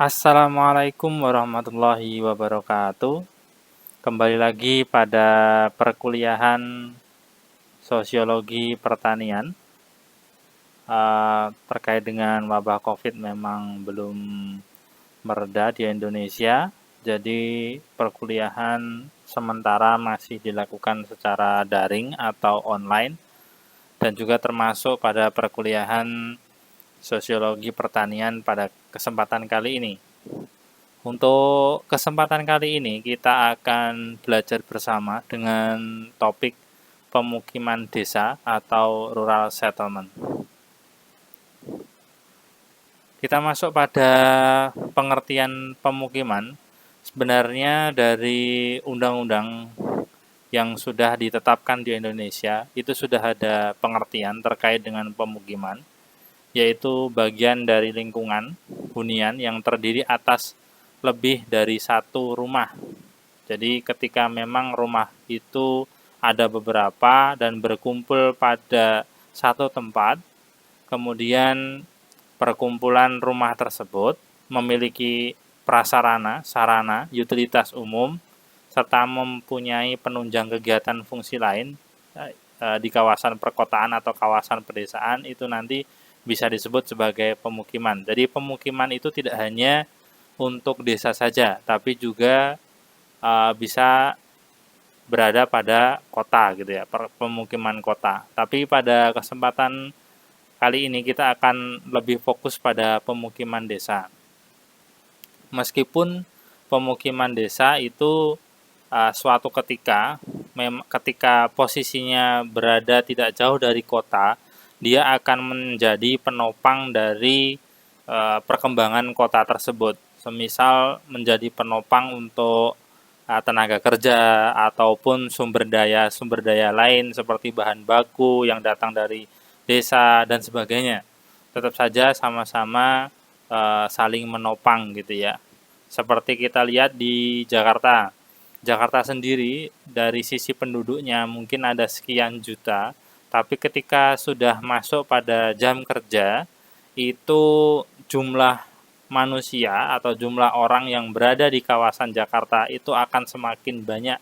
Assalamualaikum warahmatullahi wabarakatuh. Kembali lagi pada perkuliahan Sosiologi Pertanian. Terkait dengan wabah COVID memang belum mereda di Indonesia. Jadi perkuliahan sementara masih dilakukan secara daring atau online. Dan juga termasuk pada perkuliahan Sosiologi Pertanian pada kesempatan kali ini. Untuk kesempatan kali ini kita akan belajar bersama dengan topik pemukiman desa atau rural settlement. Kita masuk pada pengertian pemukiman. Sebenarnya dari undang-undang yang sudah ditetapkan di Indonesia itu sudah ada pengertian terkait dengan pemukiman, yaitu bagian dari lingkungan hunian yang terdiri atas lebih dari satu rumah. Jadi ketika memang rumah itu ada beberapa dan berkumpul pada satu tempat, kemudian perkumpulan rumah tersebut memiliki prasarana, sarana, utilitas umum, serta mempunyai penunjang kegiatan fungsi lain di kawasan perkotaan atau kawasan pedesaan, itu nanti bisa disebut sebagai pemukiman. Jadi pemukiman itu tidak hanya untuk desa saja, tapi juga bisa berada pada kota gitu ya, pemukiman kota. Tapi pada kesempatan kali ini kita akan lebih fokus pada pemukiman desa. Meskipun pemukiman desa itu suatu ketika posisinya berada tidak jauh dari kota, dia akan menjadi penopang dari perkembangan kota tersebut. Semisal menjadi penopang untuk tenaga kerja ataupun sumber daya lain seperti bahan baku yang datang dari desa dan sebagainya. Tetap saja sama-sama saling menopang gitu ya. Seperti kita lihat di Jakarta. Jakarta sendiri dari sisi penduduknya mungkin ada sekian juta, tapi ketika sudah masuk pada jam kerja, itu jumlah manusia atau jumlah orang yang berada di kawasan Jakarta itu akan semakin banyak,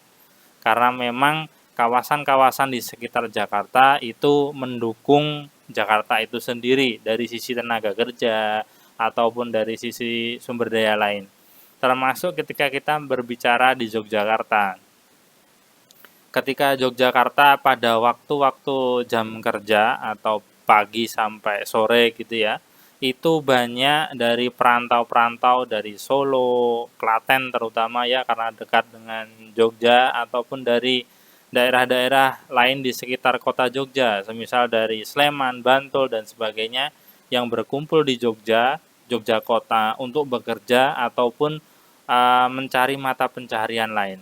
karena memang kawasan-kawasan di sekitar Jakarta itu mendukung Jakarta itu sendiri dari sisi tenaga kerja ataupun dari sisi sumber daya lain. Termasuk ketika kita berbicara di Yogyakarta. Ketika Yogyakarta pada waktu-waktu jam kerja atau pagi sampai sore gitu ya, itu banyak dari perantau-perantau dari Solo, Klaten terutama ya karena dekat dengan Jogja, ataupun dari daerah-daerah lain di sekitar kota Jogja, semisal dari Sleman, Bantul dan sebagainya yang berkumpul di Jogja, Jogja kota untuk bekerja ataupun mencari mata pencaharian lain.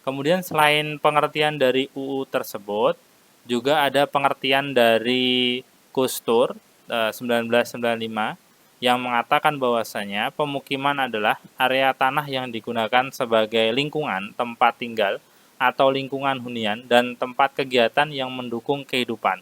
Kemudian selain pengertian dari UU tersebut, juga ada pengertian dari Kustur 1995 yang mengatakan bahwasanya pemukiman adalah area tanah yang digunakan sebagai lingkungan tempat tinggal atau lingkungan hunian dan tempat kegiatan yang mendukung kehidupan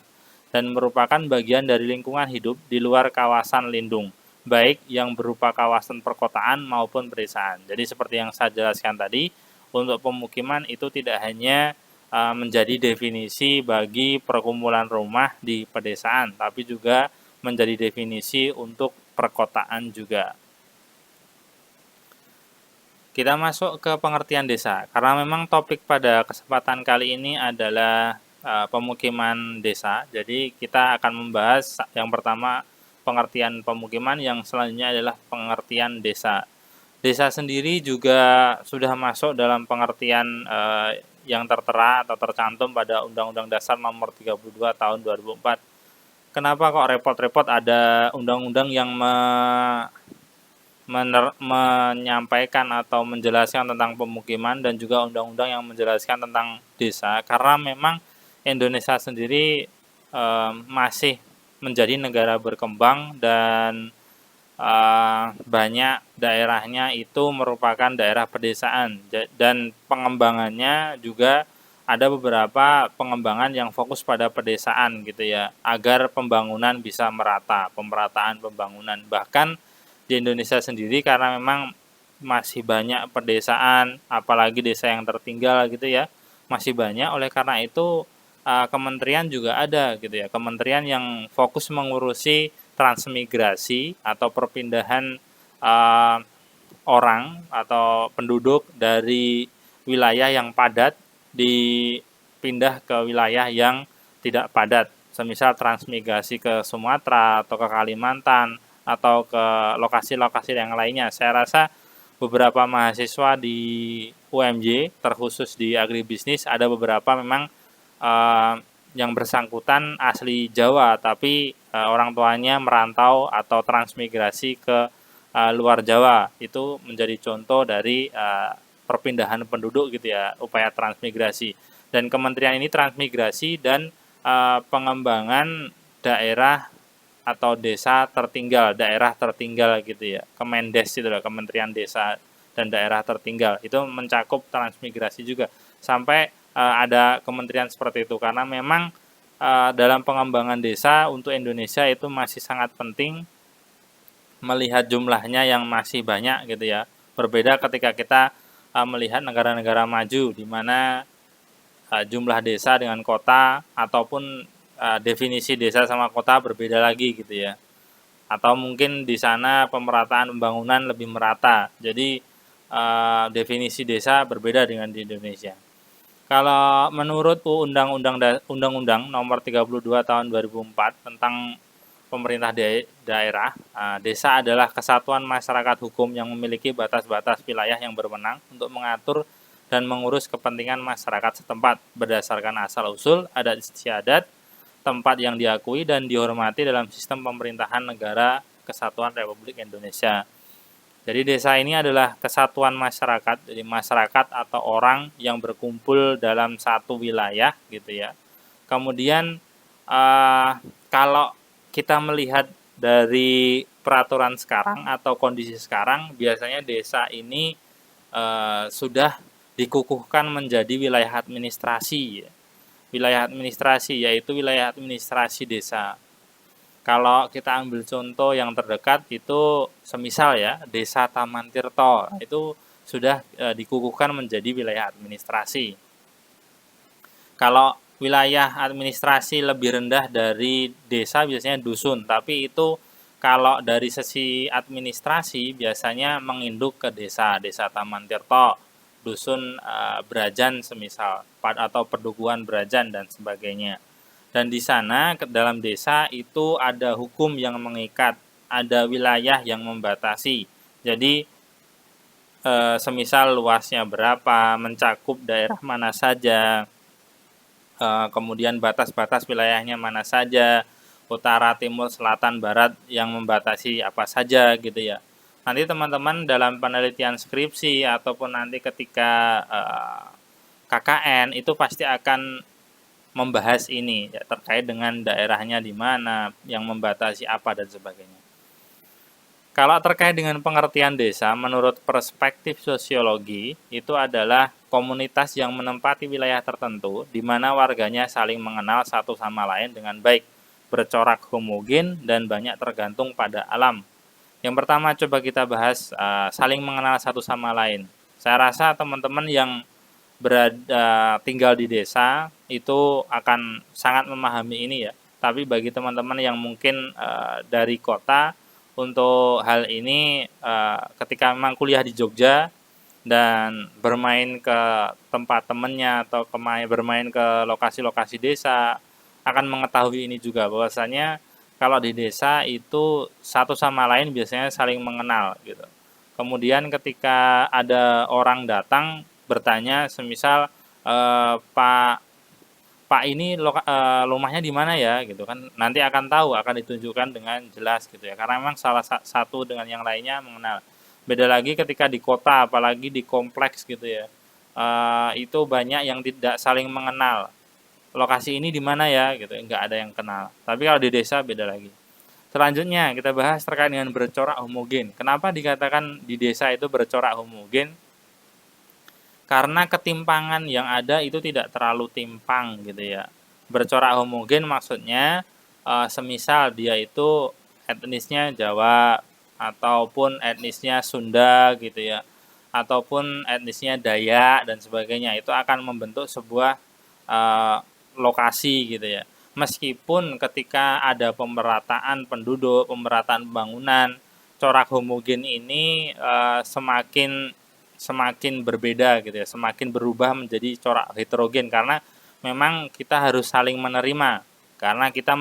dan merupakan bagian dari lingkungan hidup di luar kawasan lindung, baik yang berupa kawasan perkotaan maupun pedesaan. Jadi seperti yang saya jelaskan tadi, untuk pemukiman itu tidak hanya menjadi definisi bagi perkumpulan rumah di pedesaan, tapi juga menjadi definisi untuk perkotaan juga. Kita masuk ke pengertian desa, karena memang topik pada kesempatan kali ini adalah pemukiman desa. Jadi kita akan membahas yang pertama pengertian pemukiman, yang selanjutnya adalah pengertian desa. Desa sendiri juga sudah masuk dalam pengertian yang tertera atau tercantum pada Undang-Undang Dasar Nomor 32 Tahun 2004. Kenapa kok repot-repot ada undang-undang yang menyampaikan atau menjelaskan tentang pemukiman dan juga undang-undang yang menjelaskan tentang desa? Karena memang Indonesia sendiri masih menjadi negara berkembang dan banyak daerahnya itu merupakan daerah pedesaan, dan pengembangannya juga ada beberapa pengembangan yang fokus pada pedesaan gitu ya, agar pembangunan bisa merata, pemerataan pembangunan. Bahkan di Indonesia sendiri, karena memang masih banyak pedesaan, apalagi desa yang tertinggal gitu ya, masih banyak. Oleh karena itu kementerian juga ada gitu ya, kementerian yang fokus mengurusi transmigrasi atau perpindahan orang atau penduduk dari wilayah yang padat dipindah ke wilayah yang tidak padat, semisal transmigrasi ke Sumatera atau ke Kalimantan atau ke lokasi-lokasi yang lainnya. Saya rasa beberapa mahasiswa di UMJ, terkhusus di agribisnis, ada beberapa memang yang bersangkutan asli Jawa, tapi orang tuanya merantau atau transmigrasi ke luar Jawa. Itu menjadi contoh dari perpindahan penduduk gitu ya, upaya transmigrasi. Dan kementerian ini transmigrasi dan pengembangan daerah atau desa tertinggal, daerah tertinggal gitu ya. Kemendes itu lah, Kementerian Desa dan Daerah Tertinggal. Itu mencakup transmigrasi juga. Sampai ada kementerian seperti itu, karena memang dalam pengembangan desa untuk Indonesia itu masih sangat penting melihat jumlahnya yang masih banyak gitu ya. Berbeda ketika kita melihat negara-negara maju di mana jumlah desa dengan kota ataupun definisi desa sama kota berbeda lagi gitu ya. Atau mungkin di sana pemerataan pembangunan lebih merata. Jadi definisi desa berbeda dengan di Indonesia. Kalau menurut Undang-Undang Nomor 32 Tahun 2004 tentang pemerintah daerah, desa adalah kesatuan masyarakat hukum yang memiliki batas-batas wilayah yang berwenang untuk mengatur dan mengurus kepentingan masyarakat setempat berdasarkan asal-usul, adat istiadat, tempat yang diakui dan dihormati dalam sistem pemerintahan negara Kesatuan Republik Indonesia. Jadi desa ini adalah kesatuan masyarakat, jadi masyarakat atau orang yang berkumpul dalam satu wilayah gitu ya. Kemudian kalau kita melihat dari peraturan sekarang atau kondisi sekarang, biasanya desa ini sudah dikukuhkan menjadi wilayah administrasi ya. Wilayah administrasi yaitu wilayah administrasi desa. Kalau kita ambil contoh yang terdekat itu semisal ya Desa Taman Tirto, itu sudah dikukuhkan menjadi wilayah administrasi. Kalau wilayah administrasi lebih rendah dari desa biasanya dusun, tapi itu kalau dari sisi administrasi biasanya menginduk ke desa, Desa Taman Tirto, dusun Brajan semisal, atau Pedukuhan Brajan dan sebagainya. Dan di sana dalam desa itu ada hukum yang mengikat, ada wilayah yang membatasi. Jadi semisal luasnya berapa, mencakup daerah mana saja, kemudian batas-batas wilayahnya mana saja, utara, timur, selatan, barat yang membatasi apa saja gitu ya. Nanti teman-teman dalam penelitian skripsi ataupun nanti ketika KKN itu pasti akan membahas ini ya, terkait dengan daerahnya di mana, yang membatasi apa dan sebagainya. Kalau terkait dengan pengertian desa, menurut perspektif sosiologi, itu adalah komunitas yang menempati wilayah tertentu di mana warganya saling mengenal satu sama lain dengan baik, bercorak homogen dan banyak tergantung pada alam. Yang pertama coba kita bahas saling mengenal satu sama lain. Saya rasa teman-teman yang tinggal di desa itu akan sangat memahami ini ya. Tapi bagi teman-teman yang mungkin dari kota, untuk hal ini ketika memang kuliah di Jogja dan bermain ke tempat temannya atau bermain ke lokasi-lokasi desa akan mengetahui ini juga, bahwasanya kalau di desa itu satu sama lain biasanya saling mengenal gitu. Kemudian ketika ada orang datang bertanya semisal Pak ini rumahnya di mana ya gitu kan, nanti akan tahu, akan ditunjukkan dengan jelas gitu ya, karena memang salah satu dengan yang lainnya mengenal. Beda lagi ketika di kota, apalagi di kompleks gitu ya, itu banyak yang tidak saling mengenal, lokasi ini di mana ya gitu, nggak ada yang kenal. Tapi kalau di desa beda lagi. Selanjutnya kita bahas terkait dengan bercorak homogen. Kenapa dikatakan di desa itu bercorak homogen? Karena ketimpangan yang ada itu tidak terlalu timpang gitu ya. Bercorak homogen maksudnya semisal dia itu etnisnya Jawa, ataupun etnisnya Sunda gitu ya, ataupun etnisnya Dayak dan sebagainya, itu akan membentuk sebuah lokasi gitu ya. Meskipun ketika ada pemerataan penduduk, pemerataan pembangunan, corak homogen ini semakin berbeda gitu ya, semakin berubah menjadi corak heterogen karena memang kita harus saling menerima karena kita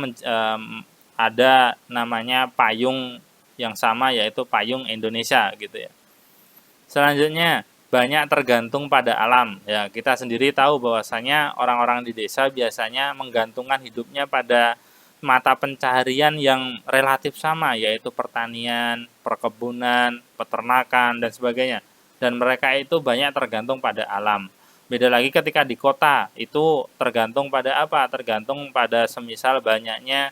ada namanya payung yang sama, yaitu payung Indonesia gitu ya. Selanjutnya, banyak tergantung pada alam. Ya, kita sendiri tahu bahwasanya orang-orang di desa biasanya menggantungkan hidupnya pada mata pencaharian yang relatif sama, yaitu pertanian, perkebunan, peternakan, dan sebagainya. Dan mereka itu banyak tergantung pada alam. Beda lagi ketika di kota, itu tergantung pada apa? Tergantung pada semisal banyaknya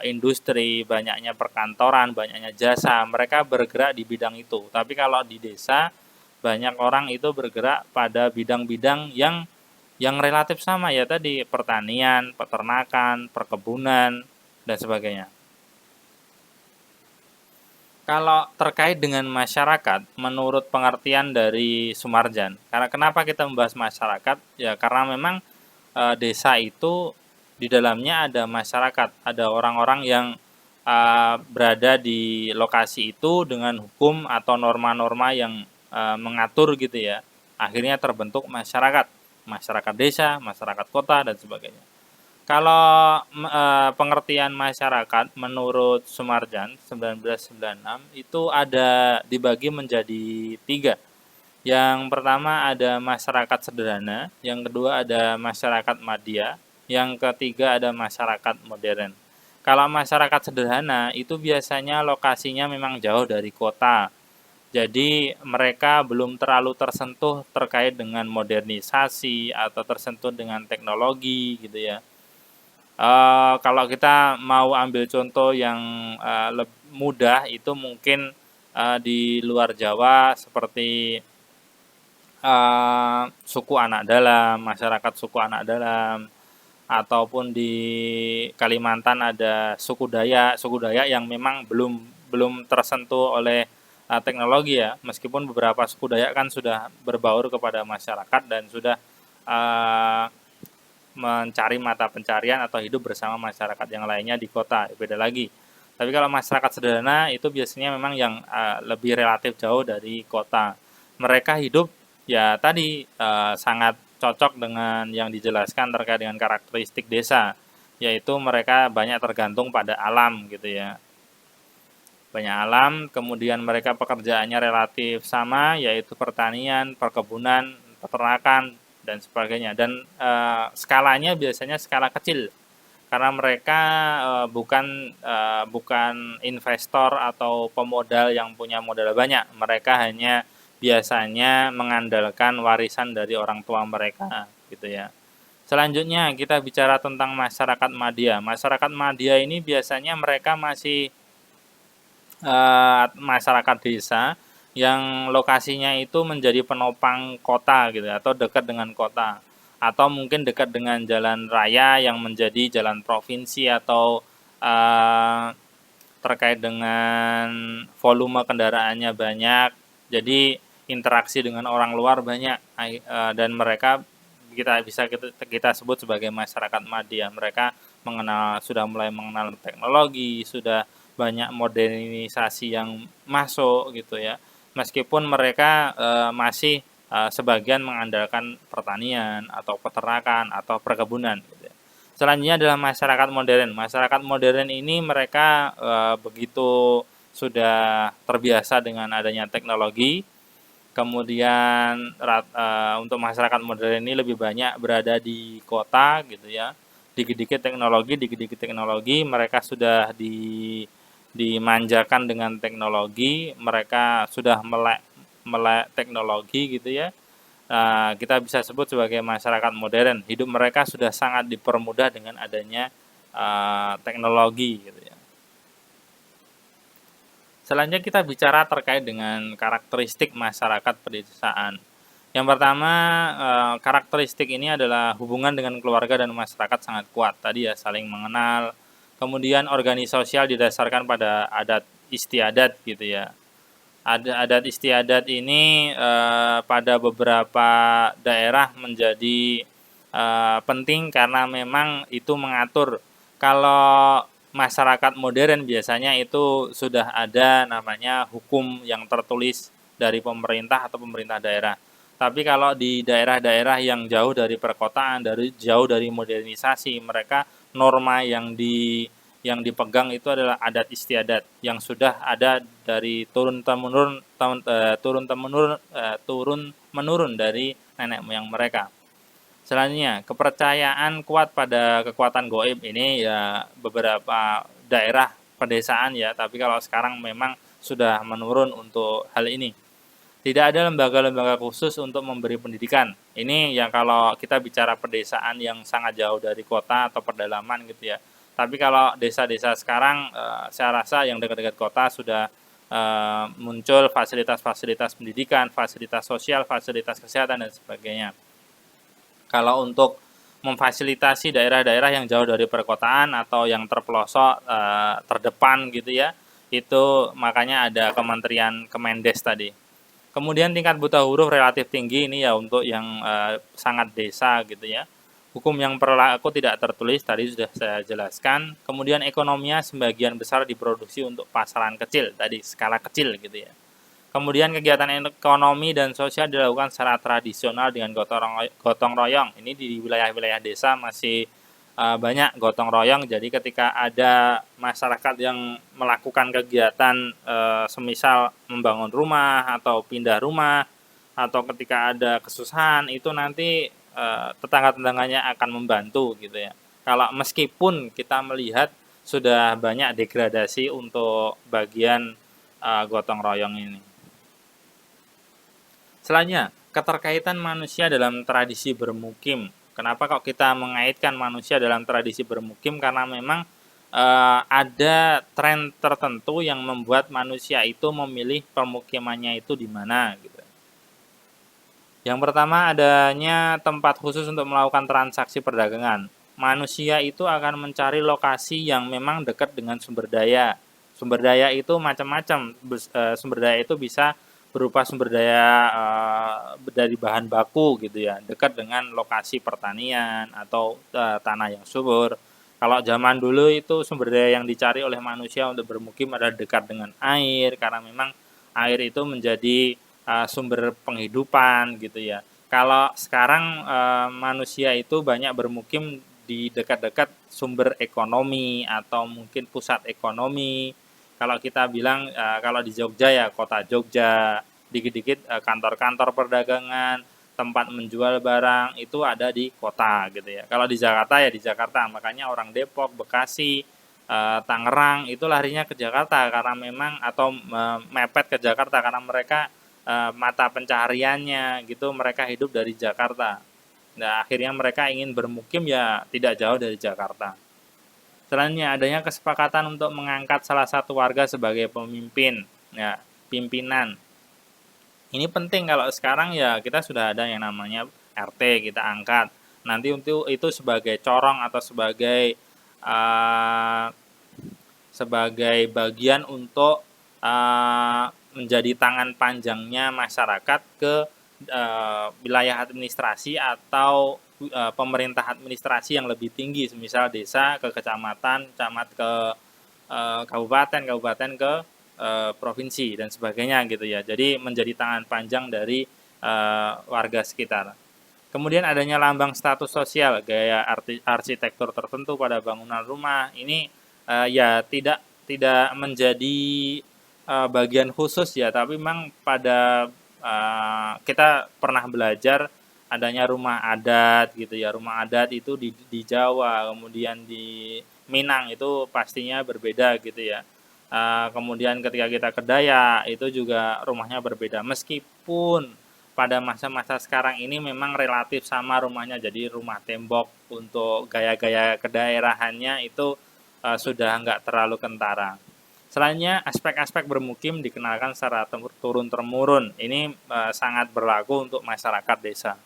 industri, banyaknya perkantoran, banyaknya jasa, mereka bergerak di bidang itu. Tapi kalau di desa, banyak orang itu bergerak pada bidang-bidang yang relatif sama, ya tadi pertanian, peternakan, perkebunan, dan sebagainya. Kalau terkait dengan masyarakat, menurut pengertian dari Sumarjan, karena kenapa kita membahas masyarakat? Ya karena memang desa itu di dalamnya ada masyarakat, ada orang-orang yang berada di lokasi itu dengan hukum atau norma-norma yang mengatur gitu ya. Akhirnya terbentuk masyarakat, masyarakat desa, masyarakat kota, dan sebagainya. Kalau pengertian masyarakat menurut Sumarjan 1996 itu ada dibagi menjadi 3. Yang pertama ada masyarakat sederhana, yang kedua ada masyarakat madya, yang ketiga ada masyarakat modern. Kalau masyarakat sederhana itu biasanya lokasinya memang jauh dari kota. Jadi mereka belum terlalu tersentuh terkait dengan modernisasi atau tersentuh dengan teknologi gitu ya. Kalau kita mau ambil contoh yang mudah, itu mungkin di luar Jawa seperti suku anak dalam, masyarakat suku anak dalam, ataupun di Kalimantan ada suku Dayak yang memang belum tersentuh oleh teknologi ya, meskipun beberapa suku Dayak kan sudah berbaur kepada masyarakat dan sudah mencari mata pencarian atau hidup bersama masyarakat yang lainnya di kota, beda lagi. Tapi kalau masyarakat sederhana itu biasanya memang yang lebih relatif jauh dari kota. Mereka hidup ya tadi sangat cocok dengan yang dijelaskan terkait dengan karakteristik desa, yaitu mereka banyak tergantung pada alam gitu ya. Banyak alam, kemudian mereka pekerjaannya relatif sama, yaitu pertanian, perkebunan, peternakan, dan sebagainya. Dan skalanya biasanya skala kecil karena mereka bukan investor atau pemodal yang punya modal banyak. Mereka hanya biasanya mengandalkan warisan dari orang tua mereka gitu ya. Selanjutnya kita bicara tentang masyarakat madya. Masyarakat madya ini biasanya mereka masih masyarakat desa yang lokasinya itu menjadi penopang kota gitu atau dekat dengan kota, atau mungkin dekat dengan jalan raya yang menjadi jalan provinsi, atau terkait dengan volume kendaraannya banyak, jadi interaksi dengan orang luar banyak, dan mereka kita sebut sebagai masyarakat madya. Mereka sudah mulai mengenal teknologi, sudah banyak modernisasi yang masuk gitu ya. Meskipun mereka masih sebagian mengandalkan pertanian atau peternakan atau perkebunan gitu ya. Selanjutnya adalah masyarakat modern. Masyarakat modern ini mereka begitu sudah terbiasa dengan adanya teknologi. Kemudian untuk masyarakat modern ini lebih banyak berada di kota gitu ya. Dikit-dikit teknologi, mereka sudah dimanjakan dengan teknologi, mereka sudah melek teknologi gitu ya. Kita bisa sebut sebagai masyarakat modern. Hidup mereka sudah sangat dipermudah dengan adanya teknologi gitu ya. Selanjutnya kita bicara terkait dengan karakteristik masyarakat pedesaan. Yang pertama, karakteristik ini adalah hubungan dengan keluarga dan masyarakat sangat kuat. Tadi ya, saling mengenal. Kemudian organisasi sosial didasarkan pada adat istiadat gitu ya. Adat istiadat ini pada beberapa daerah menjadi penting karena memang itu mengatur. Kalau masyarakat modern biasanya itu sudah ada namanya hukum yang tertulis dari pemerintah atau pemerintah daerah. Tapi kalau di daerah-daerah yang jauh dari perkotaan, jauh dari modernisasi, mereka norma yang dipegang itu adalah adat istiadat yang sudah ada dari turun menurun dari nenek moyang mereka. Selanjutnya, kepercayaan kuat pada kekuatan goib ini ya beberapa daerah pedesaan ya, tapi kalau sekarang memang sudah menurun untuk hal ini. Tidak ada lembaga-lembaga khusus untuk memberi pendidikan. Ini yang kalau kita bicara pedesaan yang sangat jauh dari kota atau pedalaman gitu ya. Tapi kalau desa-desa sekarang, saya rasa yang dekat-dekat kota sudah muncul fasilitas-fasilitas pendidikan, fasilitas sosial, fasilitas kesehatan dan sebagainya. Kalau untuk memfasilitasi daerah-daerah yang jauh dari perkotaan atau yang terpelosok terdepan gitu ya, itu makanya ada Kementerian Kemendes tadi. Kemudian tingkat buta huruf relatif tinggi ini ya untuk yang sangat desa gitu ya. Hukum yang berlaku tidak tertulis tadi sudah saya jelaskan. Kemudian ekonominya sebagian besar diproduksi untuk pasaran kecil, tadi skala kecil gitu ya. Kemudian kegiatan ekonomi dan sosial dilakukan secara tradisional dengan gotong royong. Ini di wilayah-wilayah desa masih banyak gotong royong. Jadi ketika ada masyarakat yang melakukan kegiatan semisal membangun rumah atau pindah rumah atau ketika ada kesusahan itu nanti tetangga-tetangganya akan membantu gitu ya. Kalau meskipun kita melihat sudah banyak degradasi untuk bagian gotong royong ini. Selanjutnya, keterkaitan manusia dalam tradisi bermukim. Kenapa kok kita mengaitkan manusia dalam tradisi bermukim? Karena memang ada tren tertentu yang membuat manusia itu memilih permukimannya itu di mana gitu. Yang pertama adanya tempat khusus untuk melakukan transaksi perdagangan. Manusia itu akan mencari lokasi yang memang dekat dengan sumber daya. Sumber daya itu macam-macam. Sumber daya itu bisa berupa sumber daya dari bahan baku gitu ya, dekat dengan lokasi pertanian atau tanah yang subur. Kalau zaman dulu itu sumber daya yang dicari oleh manusia untuk bermukim adalah dekat dengan air karena memang air itu menjadi sumber penghidupan gitu ya. Kalau sekarang manusia itu banyak bermukim di dekat-dekat sumber ekonomi atau mungkin pusat ekonomi. Kalau kita bilang kalau di Jogja ya kota Jogja, dikit-dikit kantor-kantor perdagangan, tempat menjual barang itu ada di kota gitu ya. Kalau di Jakarta ya di Jakarta, makanya orang Depok, Bekasi, Tangerang itu larinya ke Jakarta karena memang atau mepet ke Jakarta karena mereka mata pencahariannya gitu mereka hidup dari Jakarta. Nah, akhirnya mereka ingin bermukim ya tidak jauh dari Jakarta. Selanjutnya adanya kesepakatan untuk mengangkat salah satu warga sebagai pemimpin, ya, pimpinan. Ini penting kalau sekarang ya kita sudah ada yang namanya RT kita angkat. Nanti untuk itu sebagai corong atau uh, sebagai bagian untuk menjadi tangan panjangnya masyarakat ke wilayah administrasi atau pemerintah administrasi yang lebih tinggi, misal desa ke kecamatan, camat ke kabupaten, kabupaten ke provinsi dan sebagainya gitu ya. Jadi menjadi tangan panjang dari warga sekitar. Kemudian adanya lambang status sosial, gaya arsitektur tertentu pada bangunan rumah. Ini ya tidak menjadi bagian khusus ya, tapi memang pada kita pernah belajar adanya rumah adat gitu ya. Rumah adat itu di Jawa, kemudian di Minang itu pastinya berbeda gitu ya. Kemudian ketika kita ke Dayak itu juga rumahnya berbeda. Meskipun pada masa-masa sekarang ini memang relatif sama rumahnya, jadi rumah tembok untuk gaya-gaya kedaerahannya itu sudah nggak terlalu kentara. Selanjutnya, aspek-aspek bermukim dikenalkan secara turun-temurun. Ini sangat berlaku untuk masyarakat desa.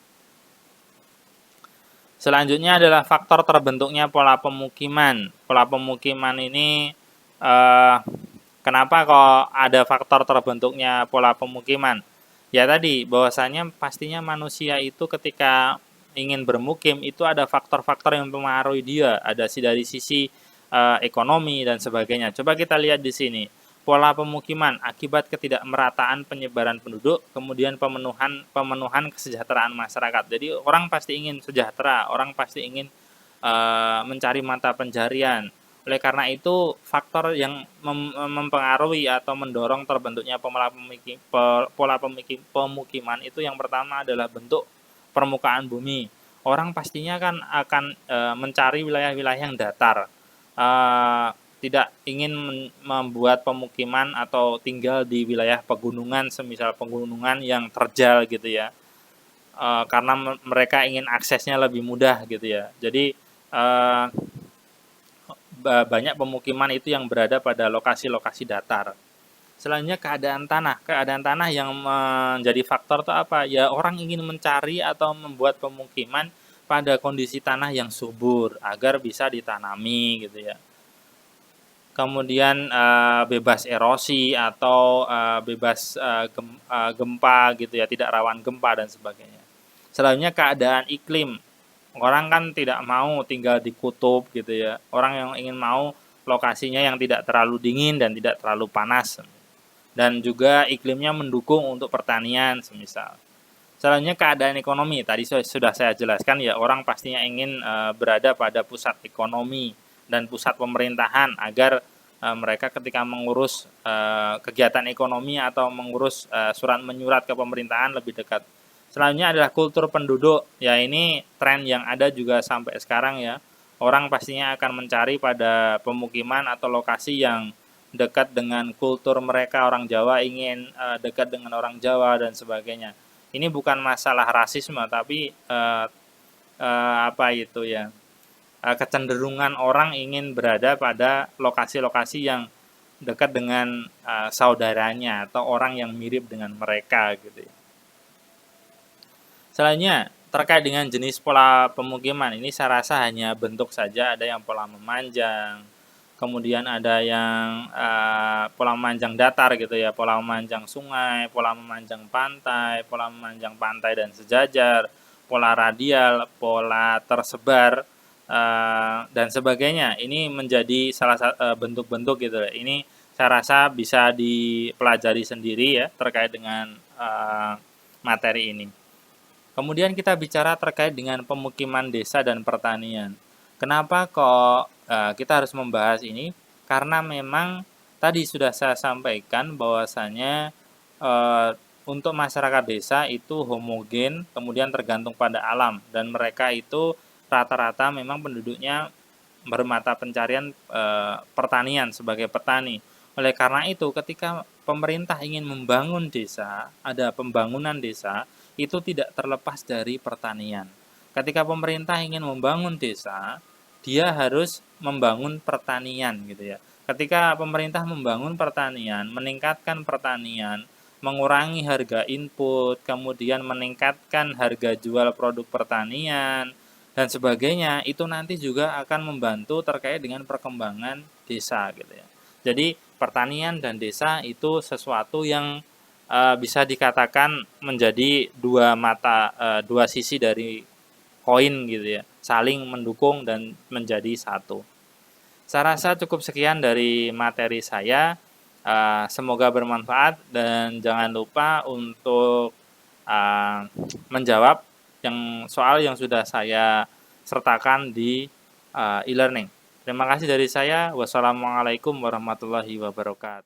Selanjutnya adalah faktor terbentuknya pola pemukiman. Pola pemukiman ini Kenapa kok ada faktor terbentuknya pola pemukiman? Ya tadi, bahwasanya pastinya manusia itu ketika ingin bermukim itu ada faktor-faktor yang mempengaruhi dia, ada dari sisi ekonomi dan sebagainya. Coba kita lihat di sini. Pola pemukiman akibat ketidakmerataan penyebaran penduduk, kemudian pemenuhan pemenuhan kesejahteraan masyarakat. Jadi orang pasti ingin sejahtera, orang pasti ingin mencari mata pencarian. Oleh karena itu, faktor yang mempengaruhi atau mendorong terbentuknya pola pemukiman itu yang pertama adalah bentuk permukaan bumi. Orang pastinya kan akan mencari wilayah-wilayah yang datar, tidak ingin membuat pemukiman atau tinggal di wilayah pegunungan, semisal pegunungan yang terjal gitu ya, karena mereka ingin aksesnya lebih mudah gitu ya. Jadi banyak pemukiman itu yang berada pada lokasi-lokasi datar. Selanjutnya keadaan tanah yang menjadi faktor itu apa? Ya orang ingin mencari atau membuat pemukiman pada kondisi tanah yang subur agar bisa ditanami gitu ya. Kemudian bebas erosi atau bebas gempa gitu ya, tidak rawan gempa dan sebagainya. Selanjutnya keadaan iklim. Orang kan tidak mau tinggal di kutub gitu ya. Orang yang ingin mau lokasinya yang tidak terlalu dingin dan tidak terlalu panas. Dan juga iklimnya mendukung untuk pertanian semisal. Selanjutnya keadaan ekonomi. Tadi sudah saya jelaskan ya, orang pastinya ingin berada pada pusat ekonomi dan pusat pemerintahan agar mereka ketika mengurus kegiatan ekonomi atau mengurus surat menyurat ke pemerintahan lebih dekat. Selanjutnya adalah kultur penduduk. Ya ini tren yang ada juga sampai sekarang ya. Orang pastinya akan mencari pada pemukiman atau lokasi yang dekat dengan kultur mereka. Orang Jawa ingin dekat dengan orang Jawa dan sebagainya. Ini bukan masalah rasisme tapi apa itu ya? Kecenderungan orang ingin berada pada lokasi-lokasi yang dekat dengan saudaranya atau orang yang mirip dengan mereka gitu ya. Selanjutnya, terkait dengan jenis pola pemukiman, ini saya rasa hanya bentuk saja, ada yang pola memanjang, kemudian ada yang pola memanjang datar gitu ya, pola memanjang sungai, pola memanjang pantai dan sejajar, pola radial, pola tersebar, dan sebagainya. Ini menjadi salah satu bentuk-bentuk gitu ya. Ini saya rasa bisa dipelajari sendiri ya terkait dengan materi ini. Kemudian kita bicara terkait dengan pemukiman desa dan pertanian. Kenapa kok kita harus membahas ini? Karena memang tadi sudah saya sampaikan bahwasanya untuk masyarakat desa itu homogen, kemudian tergantung pada alam dan mereka itu rata-rata memang penduduknya bermata pencarian pertanian sebagai petani. Oleh karena itu, ketika pemerintah ingin membangun desa, ada pembangunan desa, itu tidak terlepas dari pertanian. Ketika pemerintah ingin membangun desa, dia harus membangun pertanian gitu ya. Ketika pemerintah membangun pertanian, meningkatkan pertanian, mengurangi harga input, kemudian meningkatkan harga jual produk pertanian dan sebagainya, itu nanti juga akan membantu terkait dengan perkembangan desa gitu ya. Jadi pertanian dan desa itu sesuatu yang bisa dikatakan menjadi dua sisi dari koin gitu ya, saling mendukung dan menjadi satu. Saya rasa cukup sekian dari materi saya. Semoga bermanfaat dan jangan lupa untuk menjawab soal yang sudah saya sertakan di e-learning. Terima kasih dari saya. Wassalamualaikum warahmatullahi wabarakatuh.